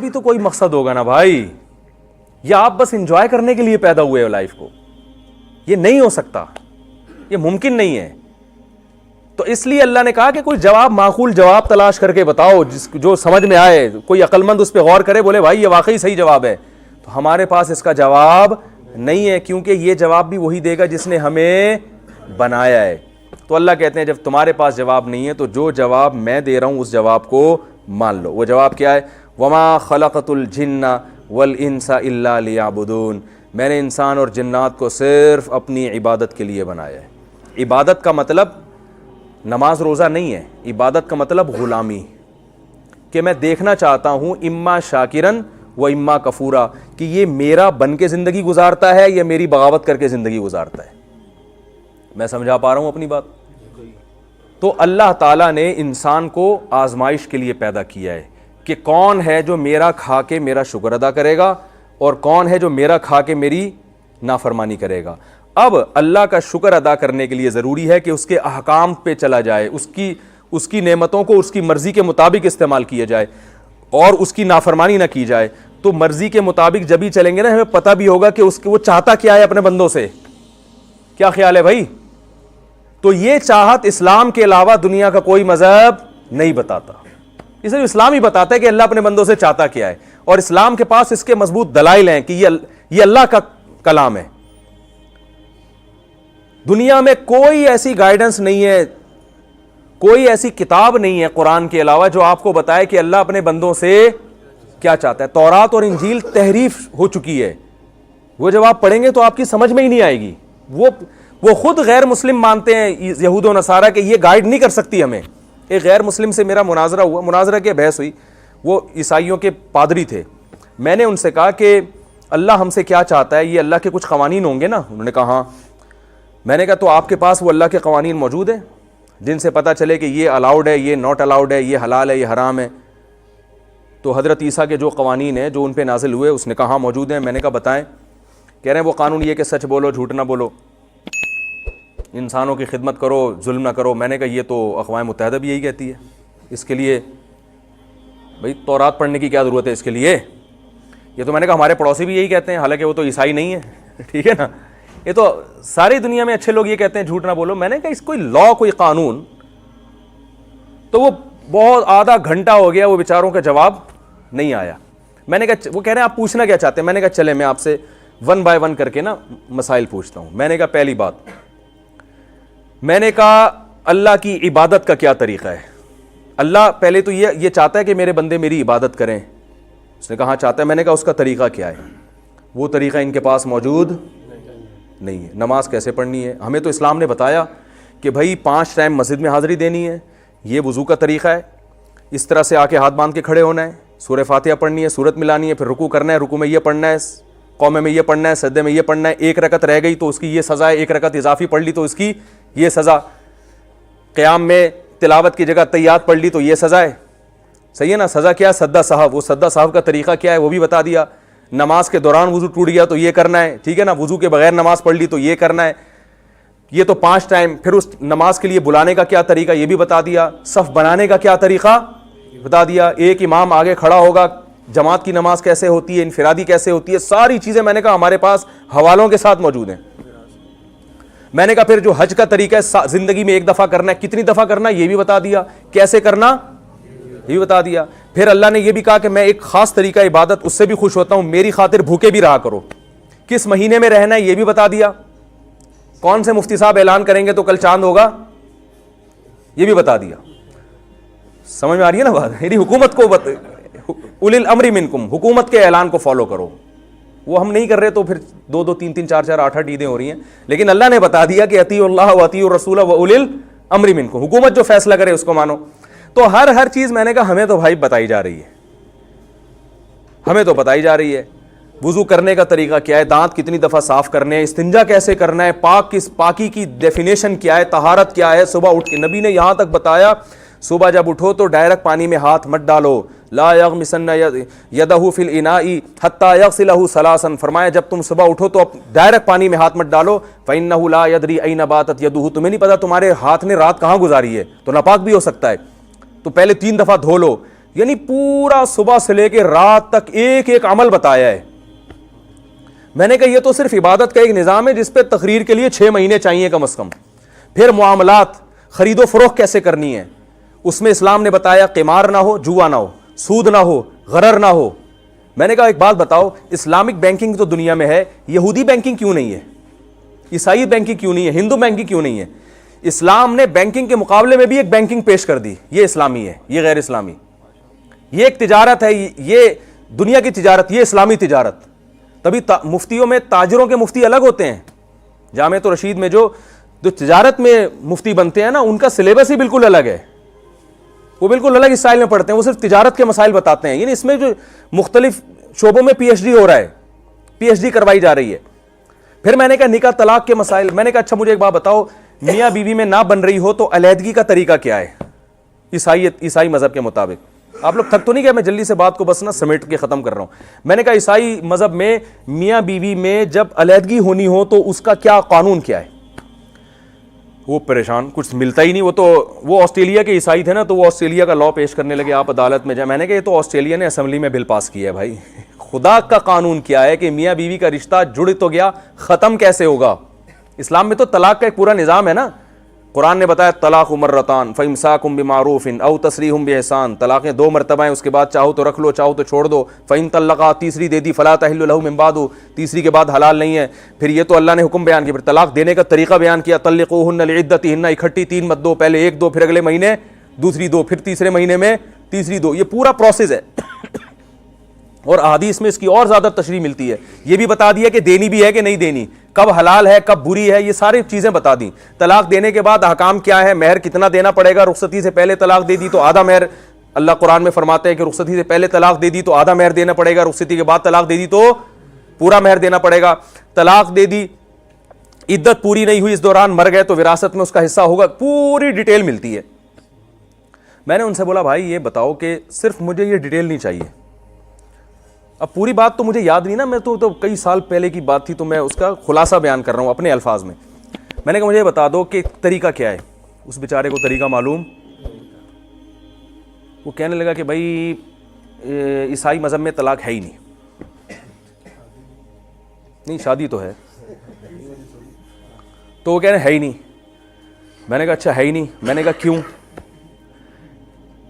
بھی تو کوئی مقصد ہوگا نا بھائی, یا آپ بس انجوائے کرنے کے لیے پیدا ہوئے ہو لائف کو؟ یہ نہیں ہو سکتا, یہ ممکن نہیں ہے. تو اس لیے اللہ نے کہا کہ کوئی جواب, معقول جواب تلاش کر کے بتاؤ جو سمجھ میں آئے, کوئی عقل مند اس پہ غور کرے, بولے بھائی یہ واقعی صحیح جواب ہے. تو ہمارے پاس اس کا جواب نہیں ہے, کیونکہ یہ جواب بھی وہی دے گا جس نے ہمیں بنایا ہے. تو اللہ کہتے ہیں جب تمہارے پاس جواب نہیں ہے تو جو جواب میں دے رہا ہوں اس جواب کو مان لو. وہ جواب کیا ہے؟ وما خلقت الجن والانس الا لیعبدون, میں نے انسان اور جنات کو صرف اپنی عبادت کے لیے بنایا ہے. عبادت کا مطلب نماز روزہ نہیں ہے, عبادت کا مطلب غلامی, کہ میں دیکھنا چاہتا ہوں اما شاکرن و اما کفورا, کہ یہ میرا بن کے زندگی گزارتا ہے یا میری بغاوت کر کے زندگی گزارتا ہے. میں سمجھا پا رہا ہوں اپنی بات؟ تو اللہ تعالیٰ نے انسان کو آزمائش کے لیے پیدا کیا ہے کہ کون ہے جو میرا کھا کے میرا شکر ادا کرے گا اور کون ہے جو میرا کھا کے میری نافرمانی کرے گا. اب اللہ کا شکر ادا کرنے کے لیے ضروری ہے کہ اس کے احکام پہ چلا جائے, اس کی نعمتوں کو اس کی مرضی کے مطابق استعمال کیا جائے اور اس کی نافرمانی نہ کی جائے. تو مرضی کے مطابق جب ہی چلیں گے نا, ہمیں پتہ بھی ہوگا کہ وہ چاہتا کیا ہے اپنے بندوں سے. کیا خیال ہے بھائی؟ تو یہ چاہت اسلام کے علاوہ دنیا کا کوئی مذہب نہیں بتاتا. یہ صرف اسلام ہی بتاتا ہے کہ اللہ اپنے بندوں سے چاہتا کیا ہے, اور اسلام کے پاس اس کے مضبوط دلائل ہیں کہ یہ اللہ کا کلام ہے. دنیا میں کوئی ایسی گائیڈنس نہیں ہے, کوئی ایسی کتاب نہیں ہے قرآن کے علاوہ جو آپ کو بتائے کہ اللہ اپنے بندوں سے کیا چاہتا ہے. تورات اور انجیل تحریف ہو چکی ہے, وہ جب آپ پڑھیں گے تو آپ کی سمجھ میں ہی نہیں آئے گی. وہ خود غیر مسلم مانتے ہیں یہود و نصارہ کہ یہ گائیڈ نہیں کر سکتی ہمیں. ایک غیر مسلم سے میرا مناظرہ ہوا, مناظرہ کی بحث ہوئی, وہ عیسائیوں کے پادری تھے. میں نے ان سے کہا کہ اللہ ہم سے کیا چاہتا ہے, یہ اللہ کے کچھ قوانین ہوں گے نا؟ انہوں نے کہا ہاں. میں نے کہا تو آپ کے پاس وہ اللہ کے قوانین موجود ہیں جن سے پتہ چلے کہ یہ الاؤڈ ہے, یہ ناٹ الاؤڈ ہے, یہ حلال ہے, یہ حرام ہے؟ تو حضرت عیسیٰ کے جو قوانین ہیں جو ان پہ نازل ہوئے, اس نے کہا ہاں موجود ہیں. میں نے کہا بتائیں. کہہ رہے ہیں وہ قانون یہ کہ سچ بولو, جھوٹ نہ بولو, انسانوں کی خدمت کرو, ظلم نہ کرو. میں نے کہا یہ تو اقوام متحدہ بھی یہی کہتی ہے, اس کے لیے بھائی تورات پڑھنے کی کیا ضرورت ہے اس کے لیے؟ یہ تو میں نے کہا ہمارے پڑوسی بھی یہی کہتے ہیں, حالانکہ وہ تو عیسائی نہیں ہے. ٹھیک ہے نا, یہ تو ساری دنیا میں اچھے لوگ یہ کہتے ہیں جھوٹ نہ بولو. میں نے کہا اس کوئی لا, کوئی قانون. تو وہ بہت آدھا گھنٹہ ہو گیا, وہ بیچاروں کا جواب نہیں آیا. میں نے کہا, وہ کہہ رہے ہیں آپ پوچھنا کیا چاہتے ہیں؟ میں نے کہا چلے میں آپ سے ون بائی ون کر کے نا مسائل پوچھتا ہوں. میں نے کہا پہلی بات, میں نے کہا اللہ کی عبادت کا کیا طریقہ ہے؟ اللہ پہلے تو یہ چاہتا ہے کہ میرے بندے میری عبادت کریں. اس نے کہا چاہتا ہے. میں نے کہا اس کا طریقہ کیا ہے؟ وہ طریقہ ان کے پاس موجود نہیں ہے. نماز کیسے پڑھنی ہے؟ ہمیں تو اسلام نے بتایا کہ بھائی 5 ٹائم مسجد میں حاضری دینی ہے, یہ وضو کا طریقہ ہے, اس طرح سے آ کے ہاتھ باندھ کے کھڑے ہونا ہے, سورہ فاتحہ پڑھنی ہے, سورت ملانی ہے, پھر رکوع کرنا ہے, رکوع میں یہ پڑھنا ہے, قومے میں یہ پڑھنا ہے, سجدے میں یہ پڑھنا ہے, 1 رکعت رہ گئی تو اس کی یہ سزا ہے, 1 رکعت اضافی پڑھ لی تو اس کی یہ سزا, قیام میں تلاوت کی جگہ تحیات پڑھ لی تو یہ سزا ہے. صحیح ہے نا؟ سزا کیا ہے؟ سدا صاحب. وہ سدا صاحب کا طریقہ کیا ہے وہ بھی بتا دیا. نماز کے دوران وضو ٹوٹ گیا تو یہ کرنا ہے. ٹھیک ہے نا؟ وضو کے بغیر نماز پڑھ لی تو یہ کرنا ہے. یہ تو 5 ٹائم. پھر اس نماز کے لیے بلانے کا کیا طریقہ یہ بھی بتا دیا. صف بنانے کا کیا طریقہ بتا دیا. ایک امام آگے کھڑا ہوگا, جماعت کی نماز کیسے ہوتی ہے, انفرادی کیسے ہوتی ہے, ساری چیزیں میں نے کہا ہمارے پاس حوالوں کے ساتھ موجود ہیں. میں نے کہا پھر جو حج کا طریقہ ہے زندگی میں 1 دفعہ کرنا ہے, کتنی دفعہ کرنا ہے یہ بھی بتا دیا, کیسے کرنا یہ بھی بتا دیا. پھر اللہ نے یہ بھی کہا کہ میں ایک خاص طریقہ عبادت اس سے بھی خوش ہوتا ہوں, میری خاطر بھوکے بھی رہا کرو. کس مہینے میں رہنا ہے یہ بھی بتا دیا. کون سے مفتی صاحب اعلان کریں گے تو کل چاند ہوگا یہ بھی بتا دیا. سمجھ میں آ رہی ہے نا بات؟ میری حکومت کو اولی الامر منکم, حکومت کے اعلان کو فالو کرو. وہ ہم نہیں کر رہے تو پھر 2 3 3 4 4 8 عیدیں ہو رہی ہیں, لیکن اللہ نے بتا دیا کہ اطیعوا اللہ و اطیعوا الرسول و اولی الامر منکم. حکومت جو فیصلہ کرے اس کو مانو. تو ہر چیز میں نے کہا ہمیں تو بھائی بتائی جا رہی ہے, ہمیں تو بتائی جا رہی ہے. وضو کرنے کا طریقہ کیا ہے, دانت کتنی دفعہ صاف کرنے ہیں, استنجا کیسے کرنا ہے, پاکی کی ڈیفینیشن کیا ہے, طہارت کیا ہے. صبح اٹھ کے نبی نے یہاں تک بتایا صبح جب اٹھو تو ڈائریکٹ پانی میں ہاتھ مت ڈالو. لا یغمسن یدہ فی الاناء حتی یغسلہ ثلاثا. فرمایا جب تم صبح اٹھو تو ڈائریکٹ پانی میں ہاتھ مت ڈالو. فإنہ لا یدری این باتت یدہ, تمہیں نہیں پتا تمہارے ہاتھ نے رات کہاں گزاری ہے, تو ناپاک بھی ہو سکتا ہے. تو پہلے 3 دفعہ دھو لو, یعنی پورا صبح سے لے کے رات تک ایک ایک عمل بتایا ہے. میں نے کہا یہ تو صرف عبادت کا ایک نظام ہے جس پہ تقریر کے لیے 6 مہینے چاہیے کم از کم. پھر معاملات, خرید و فروخت کیسے کرنی ہے, اس میں اسلام نے بتایا قمار نہ ہو, جوا نہ ہو, سود نہ ہو, غرر نہ ہو. میں نے کہا ایک بات بتاؤ, اسلامک بینکنگ تو دنیا میں ہے, یہودی بینکنگ کیوں نہیں ہے, عیسائی بینکنگ کیوں نہیں ہے, ہندو بینکنگ کیوں نہیں ہے؟ اسلام نے بینکنگ کے مقابلے میں بھی ایک بینکنگ پیش کر دی, یہ اسلامی ہے, یہ غیر اسلامی. یہ ایک تجارت ہے, یہ دنیا کی تجارت, یہ اسلامی تجارت. تبھی مفتیوں میں تاجروں کے مفتی الگ ہوتے ہیں. جامعۃ الرشید میں جو تجارت میں مفتی بنتے ہیں نا, ان کا سلیبس ہی بالکل الگ ہے, وہ بالکل الگ اسٹائل میں پڑھتے ہیں, وہ صرف تجارت کے مسائل بتاتے ہیں. یعنی اس میں جو مختلف شعبوں میں پی ایچ ڈی ہو رہا ہے, پی ایچ ڈی کروائی جا رہی ہے. پھر میں نے کہا نکاح طلاق کے مسائل. میں نے کہا اچھا مجھے ایک بات بتاؤ, میاں بیوی میں نہ بن رہی ہو تو علیحدگی کا طریقہ کیا ہے عیسائی مذہب کے مطابق؟ آپ لوگ تھک تو نہیں گئے؟ میں جلدی سے بات کو بس نا سمیٹ کے ختم کر رہا ہوں. میں نے کہا عیسائی مذہب میں میاں بیوی میں جب علیحدگی ہونی ہو تو اس کا کیا قانون کیا ہے؟ وہ پریشان, کچھ ملتا ہی نہیں. وہ آسٹریلیا کے عیسائی تھے نا, تو وہ آسٹریلیا کا لا پیش کرنے لگے, آپ عدالت میں جائیں. میں نے کہا یہ تو آسٹریلیا نے اسمبلی میں بل پاس کیا ہے بھائی. خدا کا قانون کیا ہے کہ میاں بیوی کا رشتہ جڑ تو گیا, ختم کیسے ہوگا؟ اسلام میں تو طلاق کا ایک پورا نظام ہے نا. قرآن نے بتایا طلاق مرتان فامساکم بمعروف او تسریح باحسان, طلاقیں 2 مرتبہ ہیں, اس کے بعد چاہو تو رکھ لو, چاہو تو چھوڑ دو. فإن طلقا, تیسری دے دی, فلا تحل له من بعد, تیسری کے بعد حلال نہیں ہے. پھر یہ تو اللہ نے حکم بیان کیا, پھر طلاق دینے کا طریقہ بیان کیا, طلقوهن لعدتهن, اکٹھی 3 مت دو, پہلے 1 دو, پھر اگلے مہینے دوسری 2, پھر تیسرے مہینے میں تیسری 2. یہ پورا پروسیس ہے. اور احادیث میں اس کی اور زیادہ تشریح ملتی ہے. یہ بھی بتا دیا کہ دینی بھی ہے کہ نہیں دینی, کب حلال ہے کب بری ہے, یہ ساری چیزیں بتا دیں. طلاق دینے کے بعد احکام کیا ہے, مہر کتنا دینا پڑے گا, رخصتی سے پہلے طلاق دے دی تو آدھا مہر, اللہ قرآن میں فرماتے ہیں کہ رخصتی سے پہلے طلاق دے دی تو آدھا مہر دینا پڑے گا, رخصتی کے بعد طلاق دے دی تو پورا مہر دینا پڑے گا. طلاق دے دی, عدت پوری نہیں ہوئی, اس دوران مر گئے تو وراثت میں اس کا حصہ ہوگا, پوری ڈیٹیل ملتی ہے. میں نے ان سے بولا بھائی یہ بتاؤ کہ صرف مجھے یہ ڈیٹیل نہیں چاہیے. اب پوری بات تو مجھے یاد نہیں نا, میں تو کئی سال پہلے کی بات تھی, تو میں اس کا خلاصہ بیان کر رہا ہوں اپنے الفاظ میں. میں نے کہا مجھے بتا دو کہ طریقہ کیا ہے. اس بیچارے کو طریقہ معلوم. وہ کہنے لگا کہ بھائی عیسائی مذہب میں طلاق ہے ہی نہیں, شادی تو ہے. تو وہ کہہ رہے ہیں ہے ہی نہیں. میں نے کہا اچھا ہے ہی نہیں. میں نے کہا کیوں؟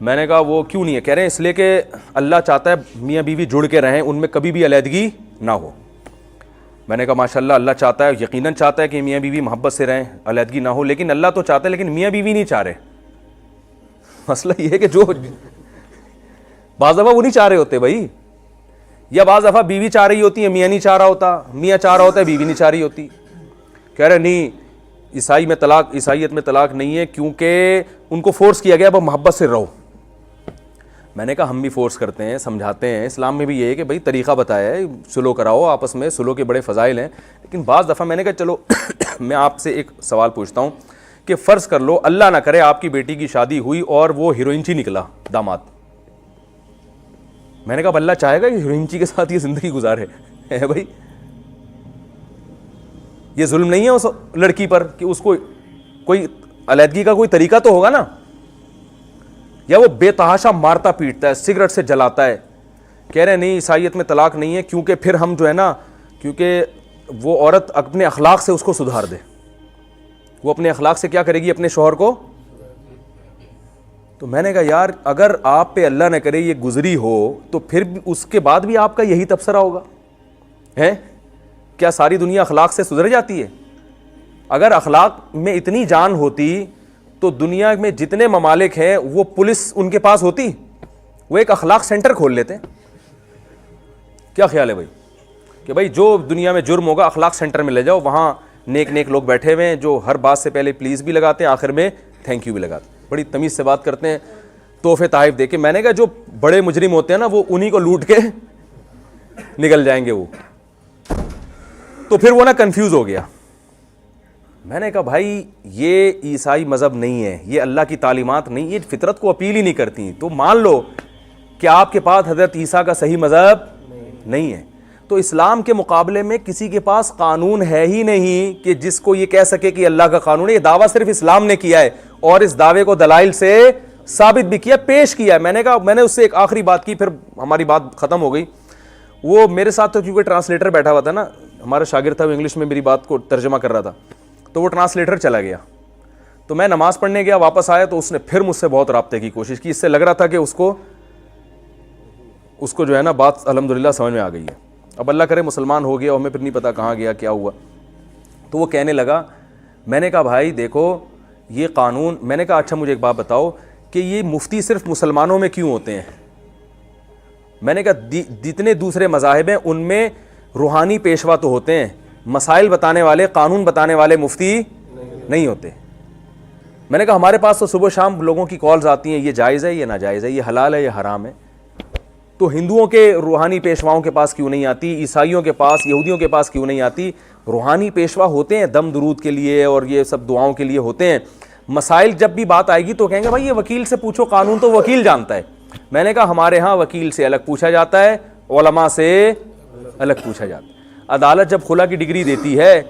میں نے کہا وہ کیوں نہیں ہے؟ کہہ رہے ہیں اس لیے کہ اللہ چاہتا ہے میاں بیوی جڑ کے رہیں, ان میں کبھی بھی علیحدگی نہ ہو. میں نے کہا ماشاءاللہ اللہ چاہتا ہے, یقیناً چاہتا ہے کہ میاں بیوی محبت سے رہیں, علیحدگی نہ ہو, لیکن اللہ تو چاہتا ہے لیکن میاں بیوی نہیں چاہ رہے. مسئلہ یہ ہے کہ جو بعض دفعہ وہ نہیں چاہ رہے ہوتے بھائی, یا بعض دفعہ بیوی چاہ رہی ہوتی ہے, میاں نہیں چاہ رہا ہوتا, میاں چاہ رہا ہوتا ہے, بیوی نہیں چاہ رہی ہوتی. کہہ رہے نہیں عیسائیت میں طلاق نہیں ہے کیونکہ ان کو فورس کیا گیا اب محبت سے رہو. میں نے کہا ہم بھی فورس کرتے ہیں, سمجھاتے ہیں, اسلام میں بھی یہ ہے کہ بھائی طریقہ بتایا ہے, سلو کراؤ آپس میں, سلو کے بڑے فضائل ہیں. لیکن بعض دفعہ میں نے کہا چلو میں آپ سے ایک سوال پوچھتا ہوں کہ فرض کر لو اللہ نہ کرے آپ کی بیٹی کی شادی ہوئی اور وہ ہیروئنچی نکلا داماد. میں نے کہا اللہ چاہے گا کہ ہیروئنچی کے ساتھ یہ زندگی گزارے ہے بھائی؟ یہ ظلم نہیں ہے اس لڑکی پر کہ اس کو کوئی علیحدگی کا کوئی طریقہ تو ہوگا نا؟ یا وہ بے تحاشا مارتا پیٹتا ہے, سگریٹ سے جلاتا ہے. کہہ رہے نہیں عیسائیت میں طلاق نہیں ہے کیونکہ پھر ہم جو ہے نا, کیونکہ وہ عورت اپنے اخلاق سے اس کو سدھار دے. وہ اپنے اخلاق سے کیا کرے گی؟ اپنے شوہر کو. تو میں نے کہا یار اگر آپ پہ اللہ نہ کرے یہ گزری ہو تو پھر اس کے بعد بھی آپ کا یہی تبصرہ ہوگا ہے؟ کیا ساری دنیا اخلاق سے سدھر جاتی ہے؟ اگر اخلاق میں اتنی جان ہوتی تو دنیا میں جتنے ممالک ہیں وہ پولیس ان کے پاس ہوتی, وہ ایک اخلاق سینٹر کھول لیتے. کیا خیال ہے بھائی کہ بھائی جو دنیا میں جرم ہوگا اخلاق سینٹر میں لے جاؤ, وہاں نیک لوگ بیٹھے ہوئے ہیں جو ہر بات سے پہلے پلیز بھی لگاتے ہیں, آخر میں تھینک یو بھی لگاتے ہیں, بڑی تمیز سے بات کرتے ہیں, تحفے تحائف دے کے. میں نے کہا جو بڑے مجرم ہوتے ہیں نا وہ انہی کو لوٹ کے نکل جائیں گے وہ. تو پھر وہ نا کنفیوز ہو گیا. میں نے کہا بھائی یہ عیسائی مذہب نہیں ہے, یہ اللہ کی تعلیمات نہیں, یہ فطرت کو اپیل ہی نہیں کرتی. تو مان لو کہ آپ کے پاس حضرت عیسیٰ کا صحیح مذہب نہیں ہے, تو اسلام کے مقابلے میں کسی کے پاس قانون ہے ہی نہیں کہ جس کو یہ کہہ سکے کہ اللہ کا قانون ہے. یہ دعویٰ صرف اسلام نے کیا ہے اور اس دعوے کو دلائل سے ثابت بھی کیا, پیش کیا. میں نے کہا, میں نے اس سے ایک آخری بات کی, پھر ہماری بات ختم ہو گئی. وہ میرے ساتھ تو کیونکہ ٹرانسلیٹر بیٹھا ہوا تھا نا, ہمارا شاگرد تھا, وہ انگلش میں میری بات کو ترجمہ کر رہا تھا, تو وہ ٹرانسلیٹر چلا گیا. تو میں نماز پڑھنے گیا, واپس آیا تو اس نے پھر مجھ سے بہت رابطے کی کوشش کی. اس سے لگ رہا تھا کہ اس کو جو ہے نا بات الحمدللہ سمجھ میں آ گئی ہے. اب اللہ کرے مسلمان ہو گیا, اور ہمیں پھر نہیں پتا کہاں گیا, کیا ہوا. تو وہ کہنے لگا, میں نے کہا بھائی دیکھو یہ قانون, میں نے کہا اچھا مجھے ایک بات بتاؤ کہ یہ مفتی صرف مسلمانوں میں کیوں ہوتے ہیں؟ میں نے کہا جتنے دوسرے مذاہب ہیں ان میں روحانی پیشوا تو ہوتے ہیں, مسائل بتانے والے, قانون بتانے والے مفتی نہیں ہوتے. میں نے کہا ہمارے پاس تو صبح شام لوگوں کی کالز آتی ہیں, یہ جائز ہے, یہ ناجائز ہے, یہ حلال ہے, یہ حرام ہے. تو ہندوؤں کے روحانی پیشواؤں کے پاس کیوں نہیں آتی, عیسائیوں کے پاس, یہودیوں کے پاس کیوں نہیں آتی؟ روحانی پیشوا ہوتے ہیں دم درود کے لیے اور یہ سب دعاؤں کے لیے ہوتے ہیں. مسائل جب بھی بات آئے گی تو کہیں گے بھائی یہ وکیل سے پوچھو, قانون تو وکیل جانتا ہے. میں نے کہا ہمارے ہاں وکیل سے الگ پوچھا جاتا ہے, علماء سے الگ پوچھا جاتا ہے. عدالت جب خلا کی ڈگری دیتی ہے,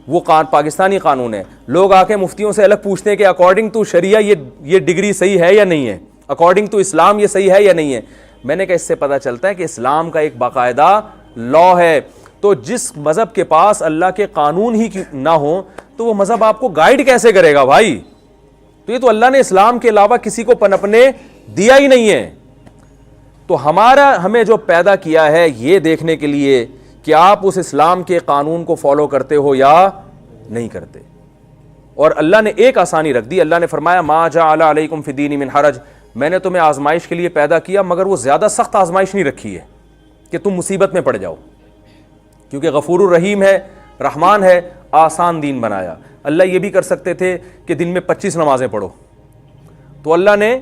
وہ پاکستانی قانون ہے, لوگ آ کے مفتیوں سے الگ پوچھتے ہیں کہ اکارڈنگ ٹو شریعہ یہ ڈگری صحیح ہے یا نہیں ہے, اکارڈنگ ٹو اسلام یہ صحیح ہے یا نہیں ہے. میں نے کہا اس سے پتہ چلتا ہے کہ اسلام کا ایک باقاعدہ لا ہے. تو جس مذہب کے پاس اللہ کے قانون ہی نہ ہو تو وہ مذہب آپ کو گائیڈ کیسے کرے گا بھائی؟ تو یہ تو اللہ نے اسلام کے علاوہ کسی کو پنپنے دیا ہی نہیں ہے. تو ہمیں جو پیدا کیا ہے یہ دیکھنے کے لیے کہ آپ اس اسلام کے قانون کو فالو کرتے ہو یا نہیں کرتے. اور اللہ نے ایک آسانی رکھ دی. اللہ نے فرمایا ما جعل علیکم فی الدین من حرج, میں نے تمہیں آزمائش کے لیے پیدا کیا مگر وہ زیادہ سخت آزمائش نہیں رکھی ہے کہ تم مصیبت میں پڑ جاؤ, کیونکہ غفور الرحیم ہے, رحمان ہے, آسان دین بنایا. اللہ یہ بھی کر سکتے تھے کہ دن میں 25 نمازیں پڑھو, تو اللہ نے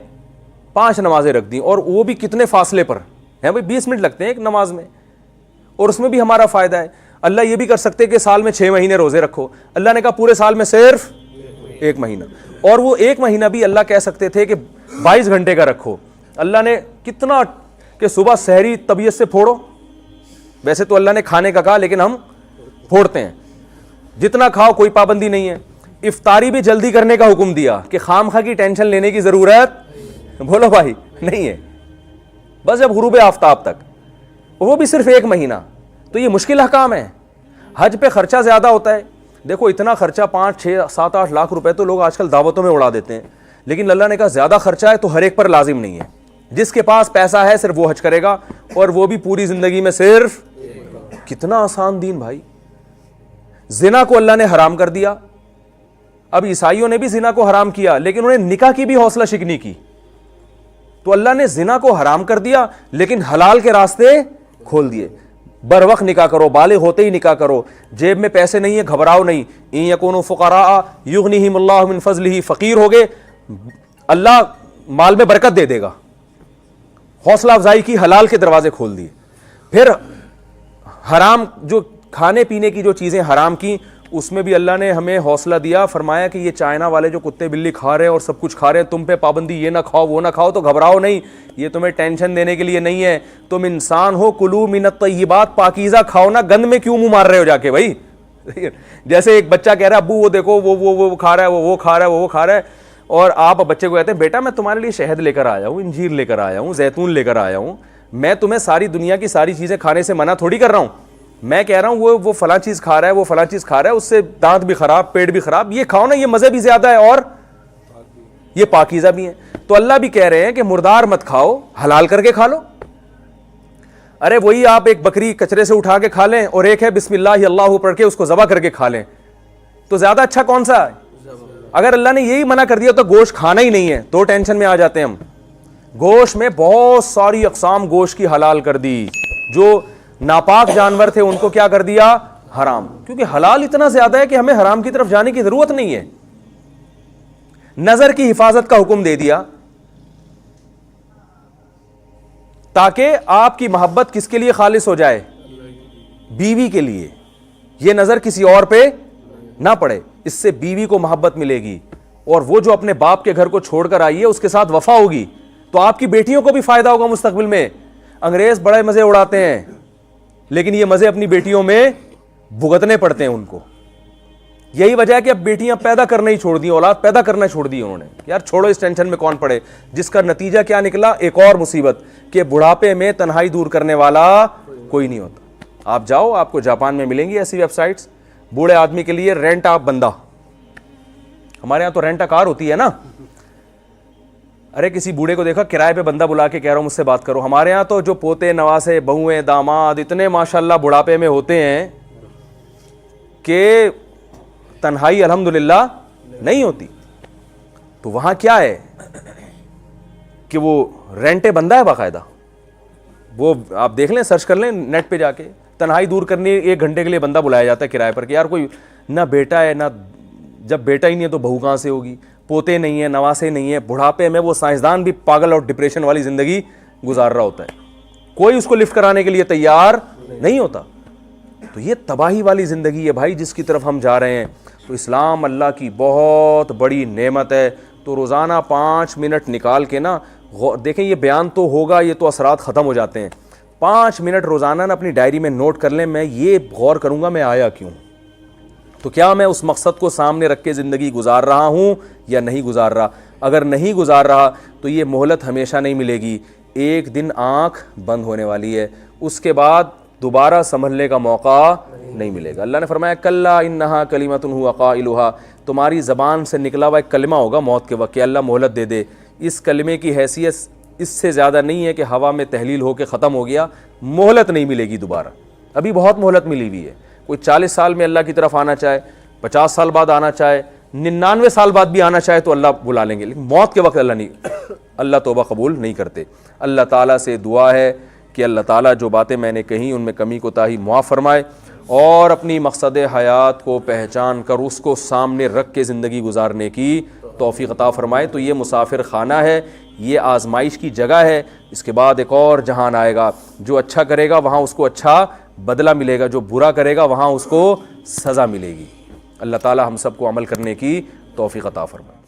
5 نمازیں رکھ دیں, اور وہ بھی کتنے فاصلے پر ہیں بھائی, 20 منٹ لگتے ہیں ایک نماز میں, اور اس میں بھی ہمارا فائدہ ہے. اللہ یہ بھی کر سکتے کہ سال میں 6 مہینے روزے رکھو, اللہ نے کہا پورے سال میں صرف 1 مہینہ, اور وہ 1 مہینہ بھی اللہ کہہ سکتے تھے کہ 22 گھنٹے کا رکھو. اللہ نے کتنا کہ صبح سحری طبیعت سے پھوڑو, ویسے تو اللہ نے کھانے کا کہا لیکن ہم پھوڑتے ہیں, جتنا کھاؤ کوئی پابندی نہیں ہے. افطاری بھی جلدی کرنے کا حکم دیا کہ خام خواہ کی ٹینشن لینے کی ضرورت بولو بھائی نہیں ہے, بس جب غروب آفتاب تک, وہ بھی صرف 1 مہینہ. تو یہ مشکل احکام ہے. حج پہ خرچہ زیادہ ہوتا ہے, دیکھو اتنا خرچہ 5, 6, 7, 8 لاکھ روپے تو لوگ آج کل دعوتوں میں اڑا دیتے ہیں, لیکن اللہ نے کہا زیادہ خرچہ ہے تو ہر ایک پر لازم نہیں ہے. جس کے پاس پیسہ ہے صرف وہ حج کرے گا, اور وہ بھی پوری زندگی میں صرف. کتنا آسان دین بھائی. زنا کو اللہ نے حرام کر دیا. اب عیسائیوں نے بھی زنا کو حرام کیا لیکن انہیں نکاح کی بھی حوصلہ شکنی کی. تو اللہ نے زنا کو حرام کر دیا لیکن حلال کے راستے کھول دیے. بر وقت نکاح کرو, بالغ ہوتے ہی نکاح کرو, جیب میں پیسے نہیں ہیں گھبراؤ نہیں. ان یکونوا فقراء یغنیہم اللہ من فضلہ, فقیر ہو گئے اللہ مال میں برکت دے دے گا. حوصلہ افزائی کی, حلال کے دروازے کھول دیے. پھر حرام جو کھانے پینے کی جو چیزیں حرام کی, اس میں بھی اللہ نے ہمیں حوصلہ دیا, فرمایا کہ یہ چائنا والے جو کتے بلی کھا رہے ہیں اور سب کچھ کھا رہے ہیں, تم پہ پابندی یہ نہ کھاؤ وہ نہ کھاؤ, تو گھبراؤ نہیں, یہ تمہیں ٹینشن دینے کے لیے نہیں ہے. تم انسان ہو, کلو من الطیبات, پاکیزہ کھاؤ نا, گند میں کیوں منہ مار رہے ہو جا کے بھائی. جیسے ایک بچہ کہہ رہا ہے ابو وہ دیکھو وہ کھا رہا ہے, وہ کھا رہا ہے, وہ کھا رہا ہے, اور آپ بچے کو کہتے ہیں بیٹا میں تمہارے لیے شہد لے کر آیا ہوں, انجیر لے کر آیا ہوں, زیتون لے کر آیا ہوں, میں تمہیں ساری دنیا کی ساری چیزیں کھانے سے منع تھوڑی کر رہا ہوں. میں کہہ رہا ہوں وہ فلاں چیز کھا رہا ہے, وہ فلاں چیز کھا رہا ہے, اس سے دانت بھی خراب, پیٹ بھی خراب, یہ کھاؤ نا, یہ مزے بھی زیادہ ہے اور یہ پاکیزہ بھی ہے. تو اللہ بھی کہہ رہے ہیں کہ مردار مت کھاؤ, حلال کر کے کھا لو. ارے وہی آپ ایک بکری کچرے سے اٹھا کے کھا لیں اور ایک ہے بسم اللہ اللہ پڑھ کے اس کو ذبح کر کے کھا لیں, تو زیادہ اچھا کون سا ہے؟ اگر اللہ نے یہی منع کر دیا تو گوشت کھانا ہی نہیں ہے, تو ٹینشن میں آ جاتے ہیں ہم. گوشت میں بہت ساری اقسام گوشت کی حلال کر دی, جو ناپاک جانور تھے ان کو کیا کر دیا؟ حرام. کیونکہ حلال اتنا زیادہ ہے کہ ہمیں حرام کی طرف جانے کی ضرورت نہیں ہے. نظر کی حفاظت کا حکم دے دیا تاکہ آپ کی محبت کس کے لیے خالص ہو جائے؟ بیوی کے لیے. یہ نظر کسی اور پہ نہ پڑے, اس سے بیوی کو محبت ملے گی, اور وہ جو اپنے باپ کے گھر کو چھوڑ کر آئی ہے اس کے ساتھ وفا ہوگی, تو آپ کی بیٹیوں کو بھی فائدہ ہوگا مستقبل میں. انگریز بڑے مزے اڑاتے ہیں لیکن یہ مزے اپنی بیٹیوں میں بھگتنے پڑتے ہیں ان کو. یہی وجہ ہے کہ اب بیٹیاں پیدا کرنا ہی چھوڑ دی, اولاد پیدا کرنا چھوڑ دی انہوں نے. یار چھوڑو اس ٹینشن میں کون پڑے, جس کا نتیجہ کیا نکلا, ایک اور مصیبت کہ بڑھاپے میں تنہائی دور کرنے والا کوئی نہیں ہوتا. آپ جاؤ, آپ کو جاپان میں ملیں گی ایسی ویب سائٹس, بوڑھے آدمی کے لیے رینٹ آ بندہ. ہمارے یہاں تو رینٹ آ کار ہوتی ہے نا. ارے کسی بوڑھے کو دیکھا کرائے پہ بندہ بلا کے کہہ رہا ہوں مجھ سے بات کرو. ہمارے یہاں تو جو پوتے نواسے بہویں داماد اتنے ماشاءاللہ بڑھاپے میں ہوتے ہیں کہ تنہائی الحمدللہ نہیں ہوتی. تو وہاں کیا ہے کہ وہ رینٹ بندہ ہے باقاعدہ. وہ آپ دیکھ لیں, سرچ کر لیں نیٹ پہ جا کے, تنہائی دور کرنے 1 گھنٹے کے لیے بندہ بلایا جاتا ہے کرائے پر کہ یار کوئی نہ بیٹا ہے, نہ جب بیٹا ہی نہیں ہے تو بہو کہاں سے ہوگی, پوتے نہیں ہیں, نواسے نہیں ہیں. بڑھاپے میں وہ سائنسدان بھی پاگل اور ڈپریشن والی زندگی گزار رہا ہوتا ہے, کوئی اس کو لفٹ کرانے کے لیے تیار نہیں ہوتا. تو یہ تباہی والی زندگی ہے بھائی جس کی طرف ہم جا رہے ہیں. تو اسلام اللہ کی بہت بڑی نعمت ہے. تو روزانہ 5 منٹ نکال کے نا, دیکھیں یہ بیان تو ہوگا, یہ تو اثرات ختم ہو جاتے ہیں. 5 منٹ روزانہ نا اپنی ڈائری میں نوٹ کر لیں, میں یہ غور کروں گا میں آیا کیوں, تو کیا میں اس مقصد کو سامنے رکھ کے زندگی گزار رہا ہوں یا نہیں گزار رہا. اگر نہیں گزار رہا تو یہ مہلت ہمیشہ نہیں ملے گی, ایک دن آنکھ بند ہونے والی ہے, اس کے بعد دوبارہ سنبھلنے کا موقع نہیں ملے گا. اللہ نے فرمایا کلا انہا کلمۃ ہو قائلھا, تمہاری زبان سے نکلا ہوا ایک کلمہ ہوگا موت کے وقت کہ اللہ مہلت دے دے. اس کلمے کی حیثیت اس سے زیادہ نہیں ہے کہ ہوا میں تحلیل ہو کے ختم ہو گیا, مہلت نہیں ملے گی دوبارہ. ابھی بہت مہلت ملی ہوئی ہے. کوئی 40 سال میں اللہ کی طرف آنا چاہے, 50 سال بعد آنا چاہے, 99 سال بعد بھی آنا چاہے تو اللہ بلا لیں گے, لیکن موت کے وقت اللہ توبہ قبول نہیں کرتے. اللہ تعالیٰ سے دعا ہے کہ اللہ تعالیٰ جو باتیں میں نے کہیں ان میں کمی کوتاہی معاف فرمائے, اور اپنی مقصد حیات کو پہچان کر اس کو سامنے رکھ کے زندگی گزارنے کی توفیق عطا فرمائے. تو یہ مسافر خانہ ہے, یہ آزمائش کی جگہ ہے. اس کے بعد ایک اور جہان آئے گا, جو اچھا کرے گا وہاں اس کو اچھا بدلہ ملے گا, جو برا کرے گا وہاں اس کو سزا ملے گی. اللہ تعالی ہم سب کو عمل کرنے کی توفیق عطا فرمائے.